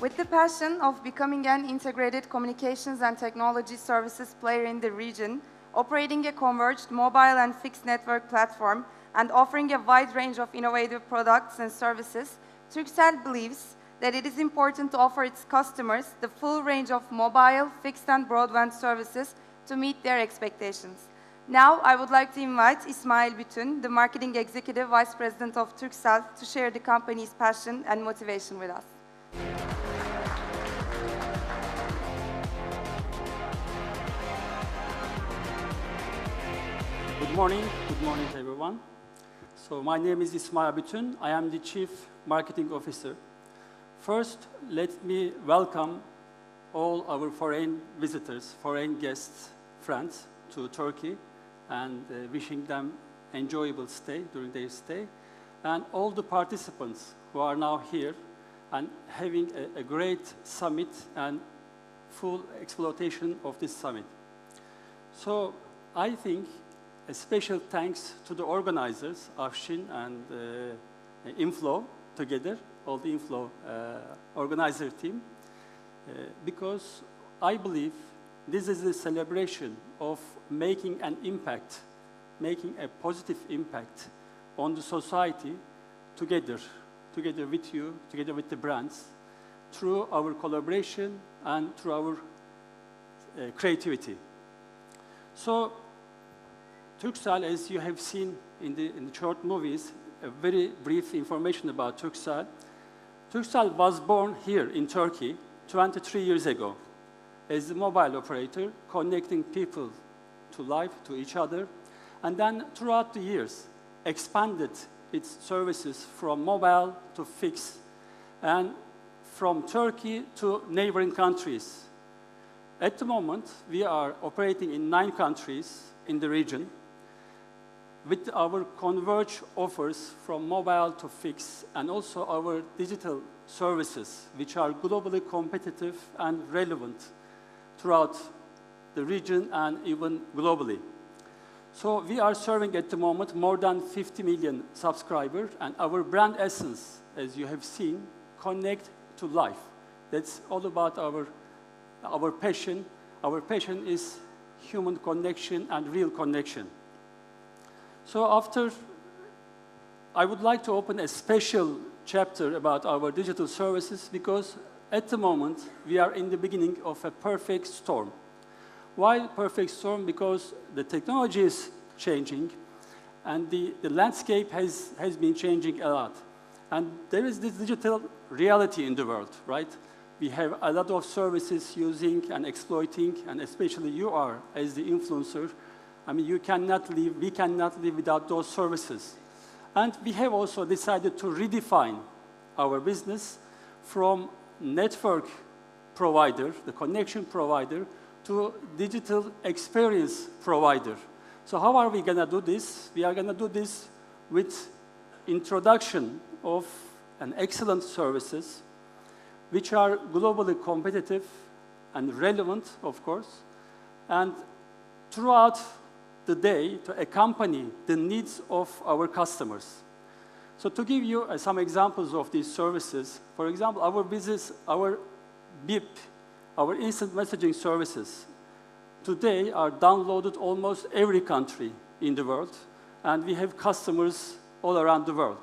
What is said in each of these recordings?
With the passion of becoming an integrated communications and technology services player in the region, operating a converged mobile and fixed network platform, and offering a wide range of innovative products and services, Turkcell believes that it is important to offer its customers the full range of mobile, fixed and broadband services to meet their expectations. Now, I would like to invite İsmail Bütün, the Marketing Executive Vice President of Turkcell, to share the company's passion and motivation with us. Good morning to everyone. So my name is İsmail Bütün. I am the Chief Marketing Officer. First, let me welcome all our foreign visitors, foreign guests, friends to Turkey, and wishing them enjoyable stay during their stay, and all the participants who are now here and having a great summit and full exploitation of this summit. So I think a special thanks to the organizers, Afshin and INFLOW together, all the INFLOW organizer team, because I believe this is a celebration of making an impact, making a positive impact on the society together with you, together with the brands, through our collaboration and through our creativity. So, Turkcell, as you have seen in the short movies, a very brief information about Turkcell. Turkcell was born here in Turkey 23 years ago as a mobile operator, connecting people to life, to each other, and then throughout the years expanded its services from mobile to fixed, and from Turkey to neighboring countries. At the moment, we are operating in 9 countries in the region, with our converged offers from mobile to fixed, and also our digital services, which are globally competitive and relevant throughout the region and even globally. So we are serving at the moment more than 50 million subscribers, and our brand essence, as you have seen, connect to life. That's all about our passion. Our passion is human connection and real connection. So I would like to open a special chapter about our digital services, because at the moment we are in the beginning of a perfect storm. Why perfect storm? Because the technology is changing and the landscape has been changing a lot. And there is this digital reality in the world, right? We have a lot of services using and exploiting, and especially you are, as the influencer, I mean, we cannot live without those services. And we have also decided to redefine our business from network provider, the connection provider, to digital experience provider. So how are we going to do this? We are going to do this with introduction of an excellent services, which are globally competitive and relevant, of course, and throughout the day to accompany the needs of our customers. So to give you some examples of these services, for example, our business, our BIP, our instant messaging services, today are downloaded almost every country in the world, and we have customers all around the world.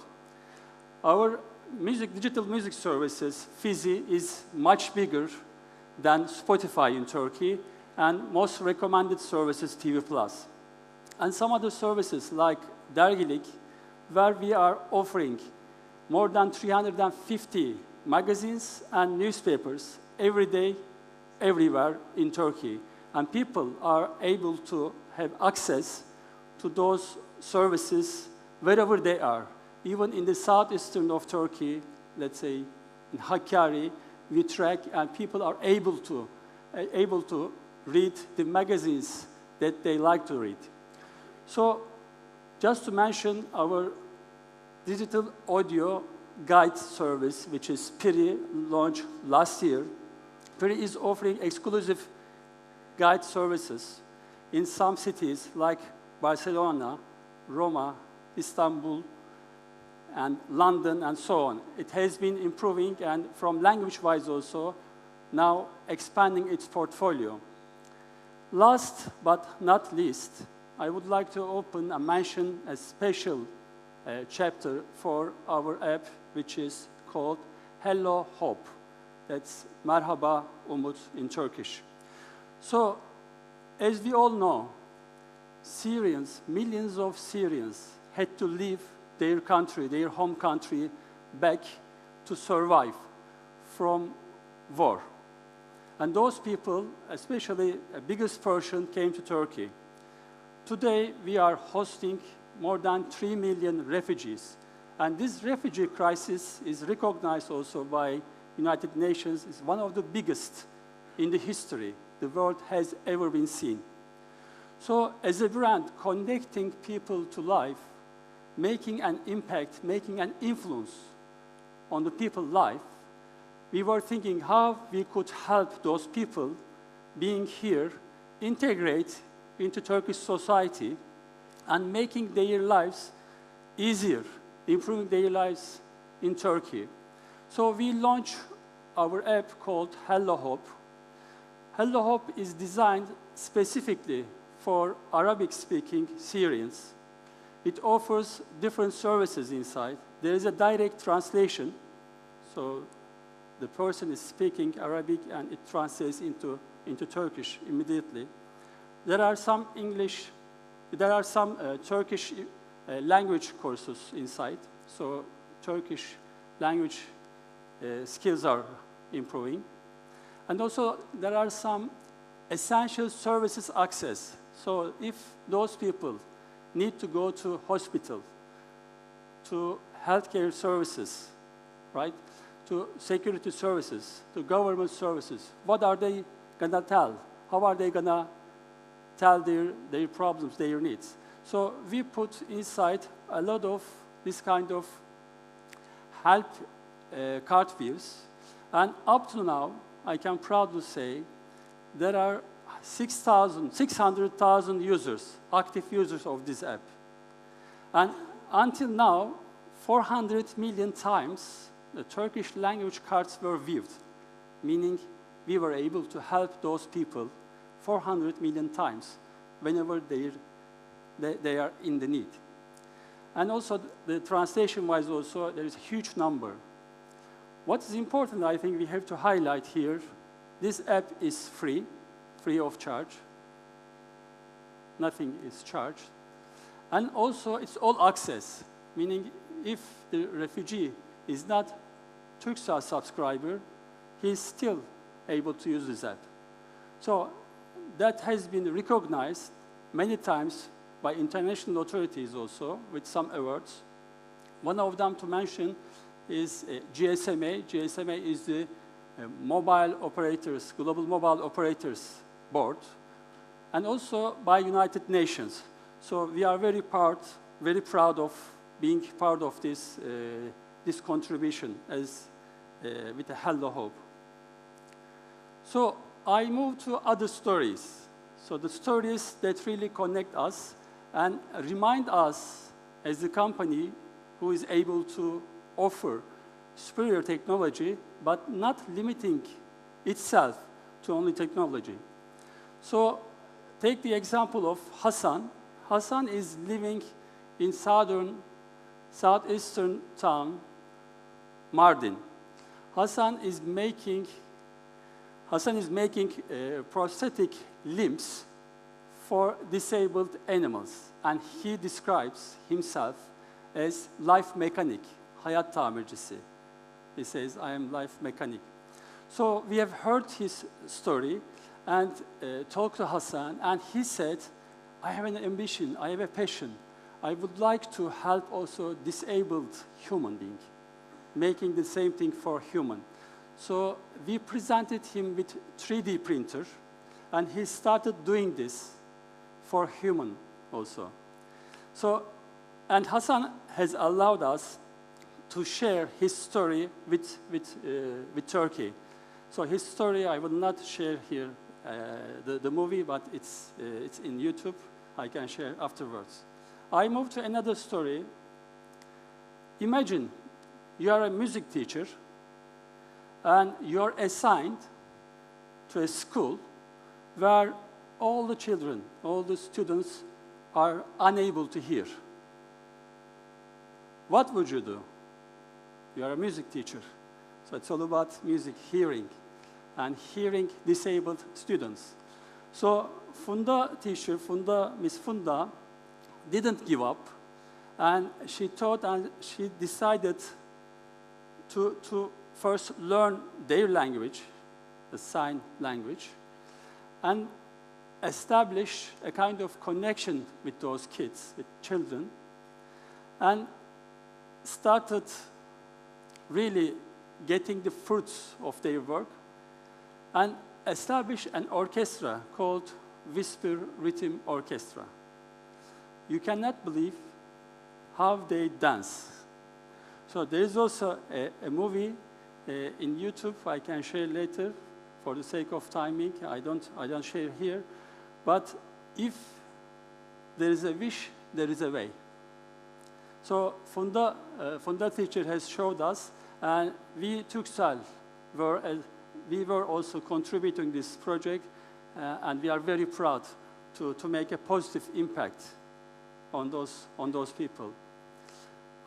Our digital music services, Fizi, is much bigger than Spotify in Turkey, and most recommended services, TV+. And some other services like Dergilik, where we are offering more than 350 magazines and newspapers every day, everywhere in Turkey. And people are able to have access to those services wherever they are. Even in the southeastern of Turkey, let's say in Hakkari, we track, and people are able to read the magazines that they like to read. So, just to mention our digital audio guide service, which is Piri, launched last year. Piri is offering exclusive guide services in some cities like Barcelona, Roma, Istanbul, and London and so on. It has been improving and from language-wise also, now expanding its portfolio. Last but not least, I would like to open and mention a special chapter for our app, which is called Hello Hope. That's Merhaba Umut in Turkish. So, as we all know, Syrians, millions of Syrians had to leave their country, their home country, back to survive from war. And those people, especially a biggest portion, came to Turkey. Today, we are hosting more than 3 million refugees. And this refugee crisis is recognized also by United Nations as one of the biggest in the history the world has ever been seen. So as a brand, connecting people to life, making an impact, making an influence on the people's life, we were thinking how we could help those people being here integrate into Turkish society and making their lives easier, improving their lives in Turkey. So we launched our app called Hello Hope. Hello Hope is designed specifically for Arabic-speaking Syrians. It offers different services inside. There is a direct translation, so the person is speaking Arabic and it translates into Turkish immediately. There are some Turkish language courses inside, so Turkish language skills are improving. And also there are some essential services access. So if those people need to go to hospital, to healthcare services, right, to security services, to government services, what are they gonna tell? How are they gonna tell their problems, their needs? So we put inside a lot of this kind of help card views, and up to now, I can proudly say there are 600,000 users, active users of this app. And until now, 400 million times the Turkish language cards were viewed, meaning we were able to help those people 400 million times whenever they are in the need. And also the translation-wise also, there is a huge number. What is important, I think we have to highlight here, this app is free of charge. Nothing is charged. And also it's all access, meaning if the refugee is not Turkcell subscriber, he is still able to use this app. So that has been recognized many times by international authorities also with some awards. One of them to mention is GSMA. GSMA is the mobile operators, global mobile operators board, and also by United Nations. So we are very proud of being part of this contribution as with the Hello Hope. So I move to other stories. So the stories that really connect us and remind us as a company who is able to offer superior technology, but not limiting itself to only technology. So take the example of Hassan. Hassan is living in southeastern town, Mardin. Hassan is making prosthetic limbs for disabled animals, and he describes himself as life mechanic, hayat tamircisi. He says, I am life mechanic. So we have heard his story and talked to Hassan, and he said, I have an ambition, I have a passion. I would like to help also disabled human being, making the same thing for human. So we presented him with 3D printer, and he started doing this for human also. So, and Hassan has allowed us to share his story with Turkey. So his story, I will not share here the movie, but it's in YouTube. I can share afterwards. I move to another story. Imagine you are a music teacher and you're assigned to a school where all the children, all the students are unable to hear. What would you do? You are a music teacher, so it's all about music, hearing, and hearing disabled students. So Miss Funda, didn't give up, and she thought and she decided to first learn their language, the sign language, and establish a kind of connection with those kids, with children, and started really getting the fruits of their work, and established an orchestra called Whisper Rhythm Orchestra. You cannot believe how they dance. So there is also a movie in YouTube I can share later. For the sake of timing, I don't share here. But if there is a wish, there is a way. So Funda teacher has showed us, and we Turkcell we were also contributing this project, and we are very proud to make a positive impact on those people.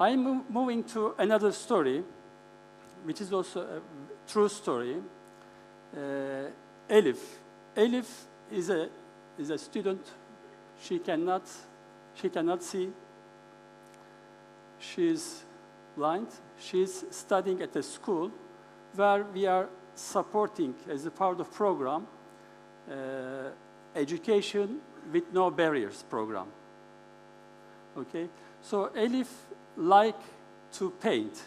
I'm moving to another story, which is also a true story. Elif is a student. She cannot see. She is blind. She is studying at a school where we are supporting, as a part of program, education with no barriers program. Okay, so Elif like to paint.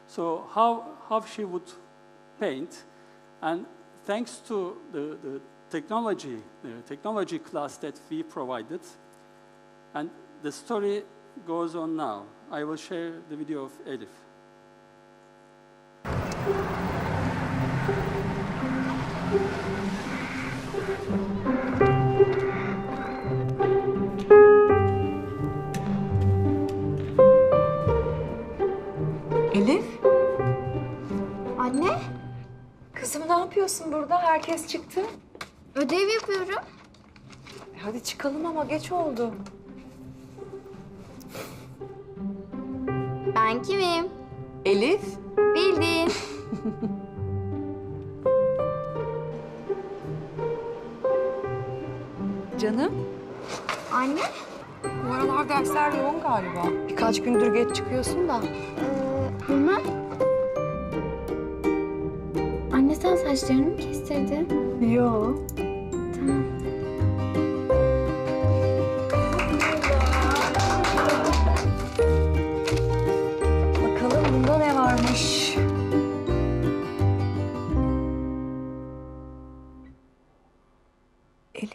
So how she would paint, and thanks to the technology class that we provided, and the story goes on now. I will share the video of Elif. Elif, Anne, kızım ne yapıyorsun burada? Herkes çıktı. ödev yapıyorum. Hadi çıkalım ama geç oldu. Ben kimim? Elif, Bildin. canım. Anne, Bu aralar dersler yoğun galiba. Birkaç gündür geç çıkıyorsun da. bilmem. Anne sen saçlarını mı kestirdin? Yo. Tamam. Bakalım bunda ne varmış? Elif.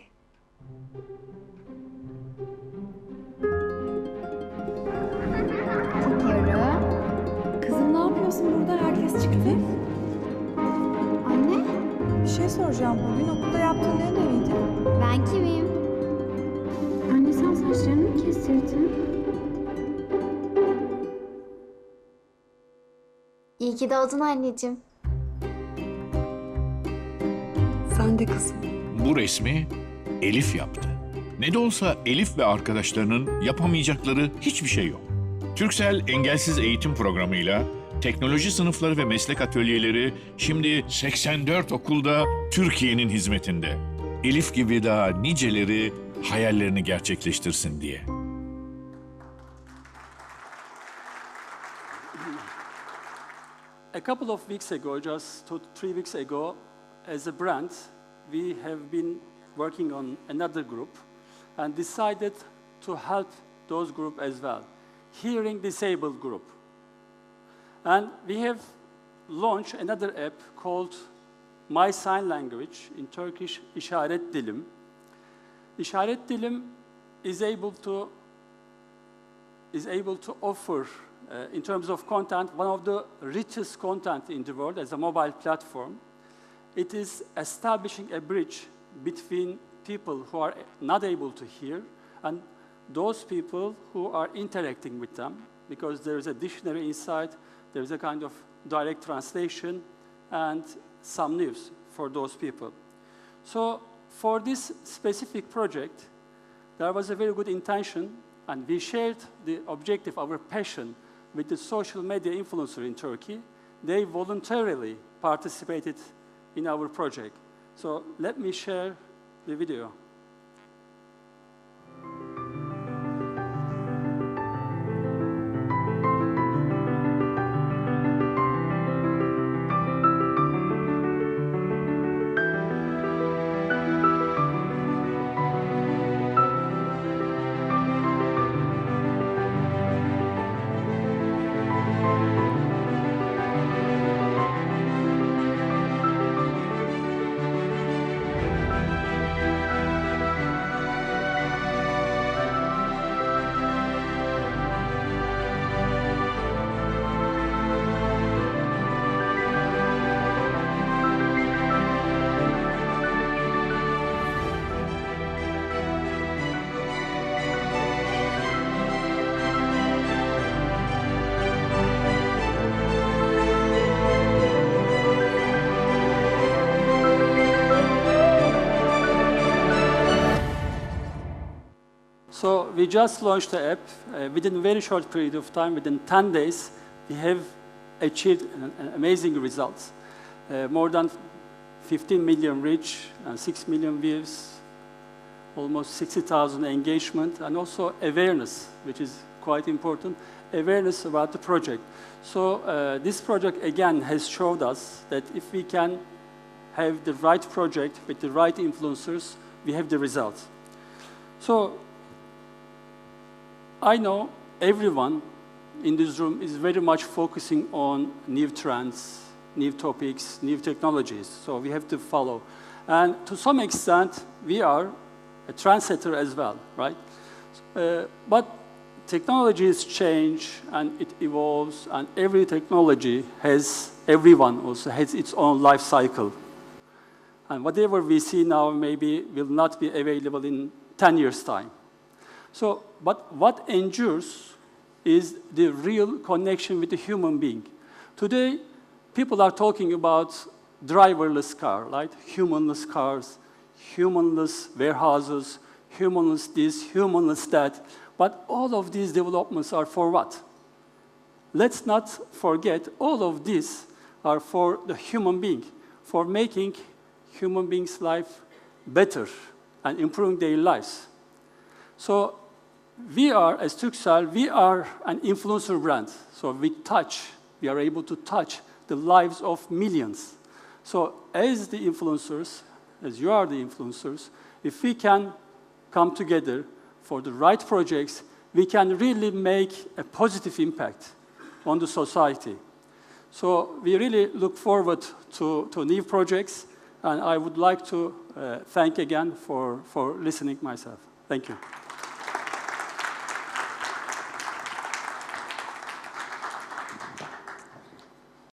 Takıyorum. Kızım ne yapıyorsun burada? Herkes çıktı. Anne, Bir şey soracağım. Bugün okulda yaptığın ne ödeviydi? ben kimim? Anne sen saçlarını mı kestirdin? İyi ki doğdun anneciğim. Sen de kızım. Bu resmi Elif yaptı. Ne de olsa Elif ve arkadaşlarının yapamayacakları hiçbir şey yok. Turkcell Engelsiz Eğitim Programı'yla teknoloji sınıfları ve meslek atölyeleri şimdi 84 okulda Türkiye'nin hizmetinde. Elif gibi daha niceleri hayallerini gerçekleştirsin diye. A couple of weeks ago, just 3 weeks ago, as a brand, we have been working on another group and decided to help those group as well, hearing disabled group. And we have launched another app called My Sign Language, in Turkish, İşaret Dilim. İşaret Dilim is able to offer, in terms of content, one of the richest content in the world as a mobile platform. It is establishing a bridge between people who are not able to hear and those people who are interacting with them, because there is a dictionary inside, there is a kind of direct translation, and some news for those people. So for this specific project, there was a very good intention, and we shared the objective, our passion, with the social media influencer in Turkey. They voluntarily participated in our project. So let me share the video. So we just launched the app. Within a very short period of time, within 10 days, we have achieved amazing results. More than 15 million reach and 6 million views, almost 60,000 engagement, and also awareness, which is quite important, awareness about the project. So this project, again, has showed us that if we can have the right project with the right influencers, we have the results. So I know everyone in this room is very much focusing on new trends, new topics, new technologies, so we have to follow. And to some extent, we are a trendsetter as well, right? But technologies change and it evolves, and every technology has, everyone also has its own life cycle. And whatever we see now maybe will not be available in 10 years' time. So, but what endures is the real connection with the human being. Today, people are talking about driverless car, right? Humanless cars, humanless warehouses, humanless this, humanless that. But all of these developments are for what? Let's not forget, all of these are for the human being, for making human beings' life better and improving their lives. So we are, as Turkcell, we are an influencer brand. So we are able to touch the lives of millions. So as the influencers, as you are the influencers, if we can come together for the right projects, we can really make a positive impact on the society. So we really look forward to new projects, and I would like to thank again for listening myself. Thank you.